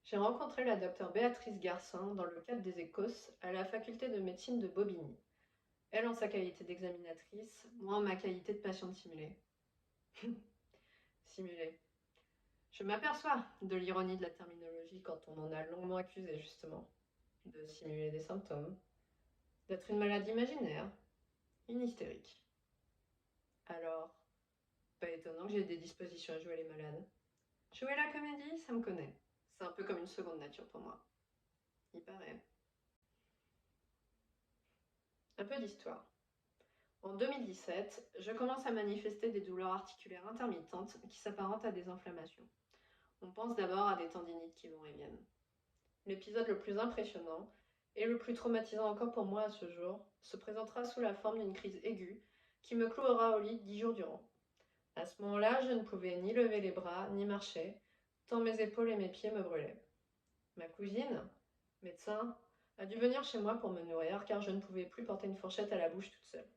J'ai rencontré la docteure Béatrice Garcin dans le cadre des ECOS à la faculté de médecine de Bobigny. Elle en sa qualité d'examinatrice, moi en ma qualité de patiente simulée. Simulée. Je m'aperçois de l'ironie de la terminologie quand on en a longuement accusé justement. De simuler des symptômes, d'être une maladie imaginaire, une hystérique. Alors, pas étonnant que j'ai des dispositions à jouer les malades. Jouer la comédie, ça me connaît. C'est un peu comme une seconde nature pour moi. Il paraît. Un peu d'histoire. En 2017, je commence à manifester des douleurs articulaires intermittentes qui s'apparentent à des inflammations. On pense d'abord à des tendinites qui vont et viennent. L'épisode le plus impressionnant, et le plus traumatisant encore pour moi à ce jour, se présentera sous la forme d'une crise aiguë qui me clouera au lit 10 jours durant. À ce moment-là, je ne pouvais ni lever les bras, ni marcher, tant mes épaules et mes pieds me brûlaient. Ma cousine, médecin, a dû venir chez moi pour me nourrir car je ne pouvais plus porter une fourchette à la bouche toute seule.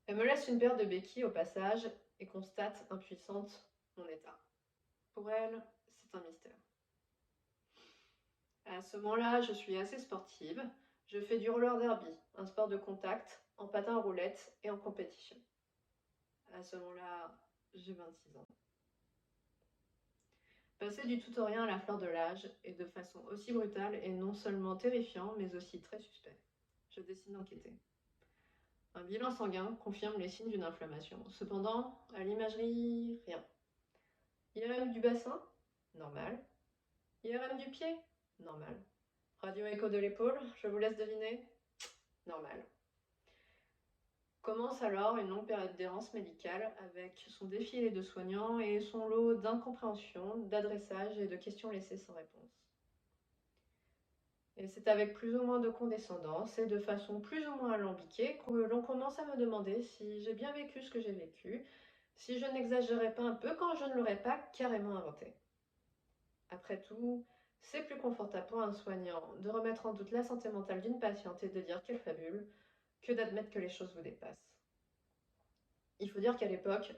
Elle me laisse une paire de béquilles au passage et constate, impuissante, mon état. Pour elle, c'est un mystère. À ce moment-là, je suis assez sportive. Je fais du roller derby, un sport de contact, en patin à roulettes et en compétition. À ce moment-là, j'ai 26 ans. Passer du tout au rien à la fleur de l'âge est de façon aussi brutale et non seulement terrifiant, mais aussi très suspect. Je décide d'enquêter. Un bilan sanguin confirme les signes d'une inflammation. Cependant, à l'imagerie, rien. IRM du bassin? Normal. IRM du pied? Normal. Radio-écho de l'épaule? Je vous laisse deviner? Normal. Commence alors une longue période d'errance médicale avec son défilé de soignants et son lot d'incompréhension, d'adressage et de questions laissées sans réponse. Et c'est avec plus ou moins de condescendance et de façon plus ou moins alambiquée que l'on commence à me demander si j'ai bien vécu ce que j'ai vécu, si je n'exagérais pas un peu quand je ne l'aurais pas carrément inventé. Après tout, c'est plus confortable pour un soignant de remettre en doute la santé mentale d'une patiente et de dire qu'elle fabule que d'admettre que les choses vous dépassent. Il faut dire qu'à l'époque,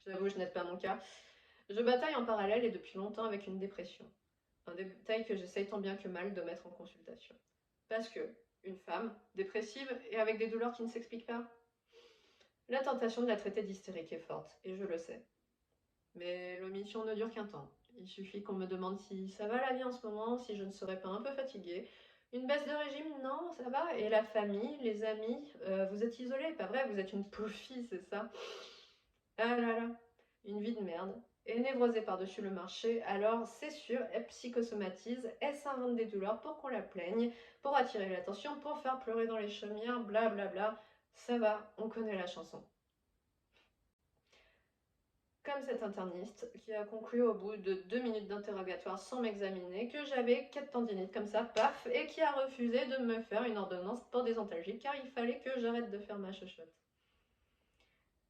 j'avoue, je n'aide pas mon cas, je bataille en parallèle et depuis longtemps avec une dépression. Un détail que j'essaye tant bien que mal de mettre en consultation. Parce que, une femme, dépressive et avec des douleurs qui ne s'expliquent pas, la tentation de la traiter d'hystérique est forte, et je le sais. Mais l'omission ne dure qu'un temps. Il suffit qu'on me demande si ça va la vie en ce moment, si je ne serais pas un peu fatiguée. Une baisse de régime, non, ça va. Et la famille, les amis, vous êtes isolée, pas vrai, vous êtes une pauvre fille, c'est ça. Ah là là, une vie de merde. Et névrosée par-dessus le marché, alors c'est sûr, elle psychosomatise, elle s'invente des douleurs pour qu'on la plaigne, pour attirer l'attention, pour faire pleurer dans les chaumières, blablabla. Bla bla. Ça va, on connaît la chanson. Comme cet interniste qui a conclu au bout de 2 minutes d'interrogatoire sans m'examiner que j'avais 4 tendinites comme ça, paf, et qui a refusé de me faire une ordonnance pour des antalgiques car il fallait que j'arrête de faire ma chochotte.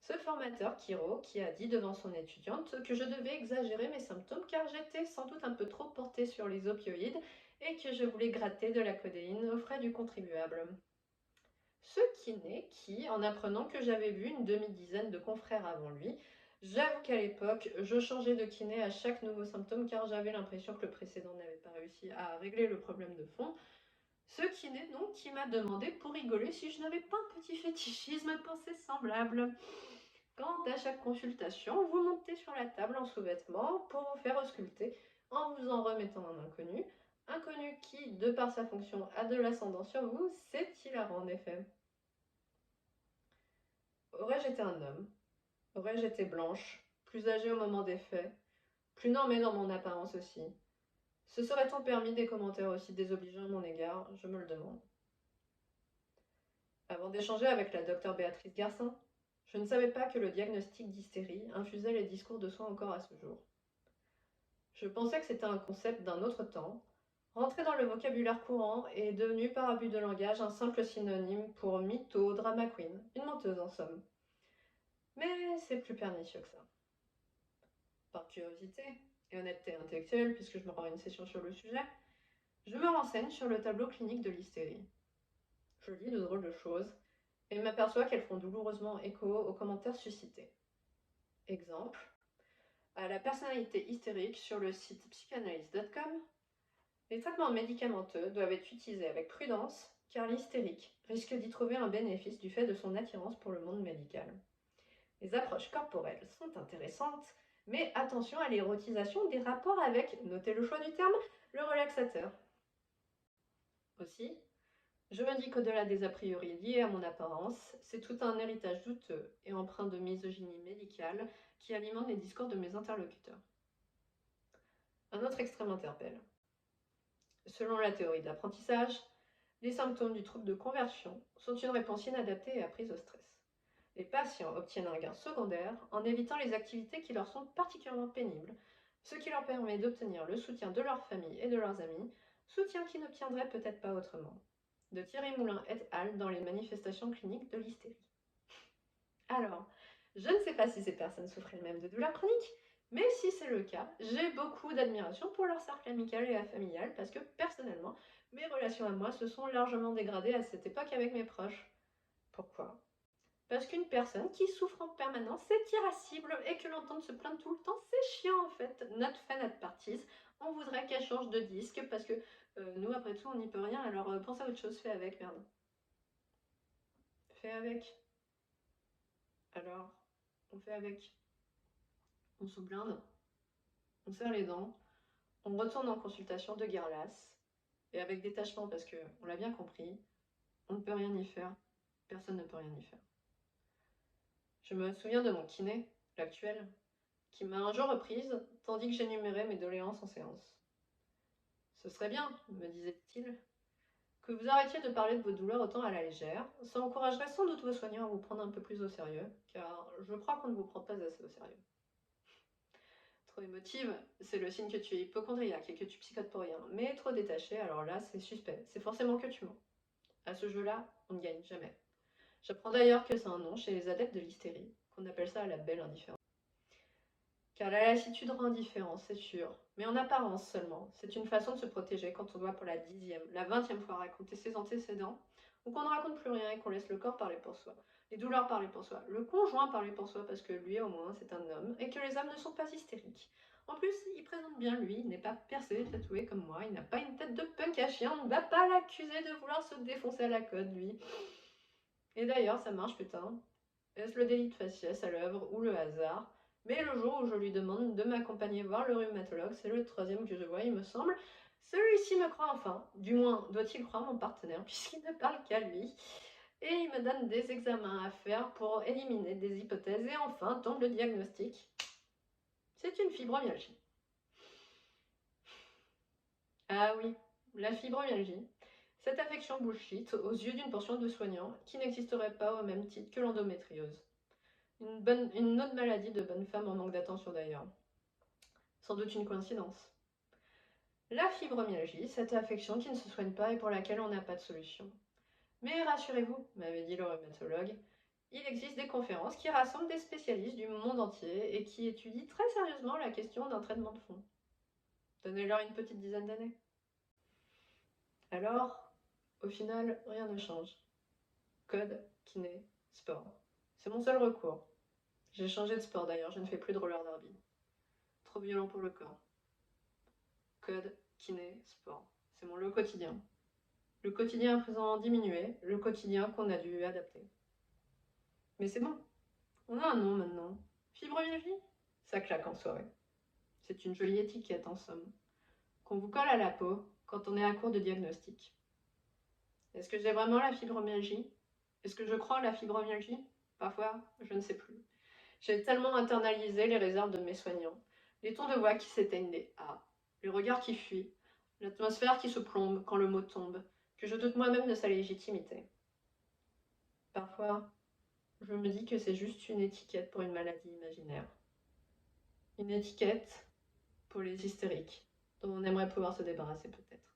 Ce formateur, Kiro, qui a dit devant son étudiante que je devais exagérer mes symptômes car j'étais sans doute un peu trop portée sur les opioïdes et que je voulais gratter de la codéine aux frais du contribuable. Ce kiné qui, en apprenant que j'avais vu une demi-dizaine de confrères avant lui, j'avoue qu'à l'époque, je changeais de kiné à chaque nouveau symptôme car j'avais l'impression que le précédent n'avait pas réussi à régler le problème de fond. Ce kiné donc qui m'a demandé pour rigoler si je n'avais pas un petit fétichisme à penser semblable. Quand à chaque consultation, vous montez sur la table en sous-vêtements pour vous faire ausculter en vous en remettant un inconnu. Inconnu qui, de par sa fonction, a de l'ascendant sur vous, c'est hilarant en effet. Aurais-je été un homme? Aurais-je été blanche? Plus âgée au moment des faits? Plus normée dans mon apparence aussi? Se serait-on permis des commentaires aussi désobligeants à mon égard? Je me le demande. Avant d'échanger avec la docteure Béatrice Garcin, je ne savais pas que le diagnostic d'hystérie infusait les discours de soins encore à ce jour. Je pensais que c'était un concept d'un autre temps, rentré dans le vocabulaire courant et devenu par abus de langage un simple synonyme pour mytho, drama queen, une menteuse en somme. Mais c'est plus pernicieux que ça. Par curiosité et honnêteté intellectuelle, puisque je me rends à une session sur le sujet, je me renseigne sur le tableau clinique de l'hystérie. Je lis de drôles de choses et m'aperçois qu'elles font douloureusement écho aux commentaires suscités. Exemple, à la personnalité hystérique sur le site psychanalyse.com, les traitements médicamenteux doivent être utilisés avec prudence car l'hystérique risque d'y trouver un bénéfice du fait de son attirance pour le monde médical. Les approches corporelles sont intéressantes, mais attention à l'érotisation des rapports avec, notez le choix du terme, le relaxateur. Aussi, je me dis qu'au-delà des a priori liés à mon apparence, c'est tout un héritage douteux et empreint de misogynie médicale qui alimente les discours de mes interlocuteurs. Un autre extrême interpelle. Selon la théorie de l'apprentissage, les symptômes du trouble de conversion sont une réponse inadaptée et apprise au stress. Les patients obtiennent un gain secondaire en évitant les activités qui leur sont particulièrement pénibles, ce qui leur permet d'obtenir le soutien de leur famille et de leurs amis, soutien qu'ils n'obtiendraient peut-être pas autrement. De Thierry Moulin et al. Dans les manifestations cliniques de l'hystérie. Alors, je ne sais pas si ces personnes souffraient elles-mêmes de douleurs chroniques, mais si c'est le cas, j'ai beaucoup d'admiration pour leur cercle amical et familial parce que personnellement, mes relations à moi se sont largement dégradées à cette époque avec mes proches. Pourquoi ? Parce qu'une personne qui souffre en permanence, c'est irascible et que l'entendre se plaindre tout le temps, c'est chiant en fait. Not fan at parties, on voudrait qu'elle change de disque parce que nous, après tout, on n'y peut rien, alors pense à autre chose, fais avec, merde. Fais avec. Alors, on fait avec. On se blinde, on serre les dents, on retourne en consultation de guerre lasse, et avec détachement parce que, on l'a bien compris, on ne peut rien y faire, personne ne peut rien y faire. Je me souviens de mon kiné, l'actuel, qui m'a un jour reprise, tandis que j'énumérais mes doléances en séance. Ce serait bien, me disait-il, que vous arrêtiez de parler de vos douleurs autant à la légère. Ça encouragerait sans doute vos soignants à vous prendre un peu plus au sérieux, car je crois qu'on ne vous prend pas assez au sérieux. Trop émotive, c'est le signe que tu es hypocondriaque et que tu psychotes pour rien. Mais trop détaché, alors là, c'est suspect. C'est forcément que tu mens. À ce jeu-là, on ne gagne jamais. J'apprends d'ailleurs que c'est un nom chez les adeptes de l'hystérie, qu'on appelle ça la belle indifférence. Car la lassitude rend indifférent, c'est sûr, mais en apparence seulement. C'est une façon de se protéger quand on doit pour la 10e, la 20e fois raconter ses antécédents, ou qu'on ne raconte plus rien et qu'on laisse le corps parler pour soi, les douleurs parler pour soi, le conjoint parler pour soi parce que lui au moins c'est un homme et que les hommes ne sont pas hystériques. En plus, il présente bien lui, il n'est pas percé, tatoué comme moi, il n'a pas une tête de punk à chien, on ne va pas l'accuser de vouloir se défoncer à la côte, lui. Et d'ailleurs, ça marche putain. Est-ce le délit de faciès à l'œuvre ou le hasard? Mais le jour où je lui demande de m'accompagner voir le rhumatologue, c'est le 3e que je vois, il me semble, celui-ci me croit enfin, du moins doit-il croire mon partenaire, puisqu'il ne parle qu'à lui, et il me donne des examens à faire pour éliminer des hypothèses, et enfin tombe le diagnostic. C'est une fibromyalgie. Ah oui, la fibromyalgie. Cette affection bullshit aux yeux d'une portion de soignants qui n'existerait pas au même titre que l'endométriose. Une autre maladie de bonne femme en manque d'attention d'ailleurs. Sans doute une coïncidence. La fibromyalgie, cette affection qui ne se soigne pas et pour laquelle on n'a pas de solution. Mais rassurez-vous, m'avait dit le rhumatologue, il existe des conférences qui rassemblent des spécialistes du monde entier et qui étudient très sérieusement la question d'un traitement de fond. Donnez-leur une petite dizaine d'années. Alors, au final, rien ne change. Code, kiné, sport. C'est mon seul recours. J'ai changé de sport d'ailleurs, je ne fais plus de roller derby. Trop violent pour le corps. Code, kiné, sport. C'est mon lot quotidien. Le quotidien à présent diminué, le quotidien qu'on a dû adapter. Mais c'est bon, on a un nom maintenant. Fibromyalgie? Ça claque en soirée. C'est une jolie étiquette en somme, qu'on vous colle à la peau quand on est à court de diagnostic. Est-ce que j'ai vraiment la fibromyalgie? Est-ce que je crois à la fibromyalgie? Parfois, je ne sais plus. J'ai tellement internalisé les réserves de mes soignants, les tons de voix qui s'éteignent des A, les regards qui fuient, l'atmosphère qui se plombe quand le mot tombe, que je doute moi-même de sa légitimité. Parfois, je me dis que c'est juste une étiquette pour une maladie imaginaire. Une étiquette pour les hystériques, dont on aimerait pouvoir se débarrasser peut-être.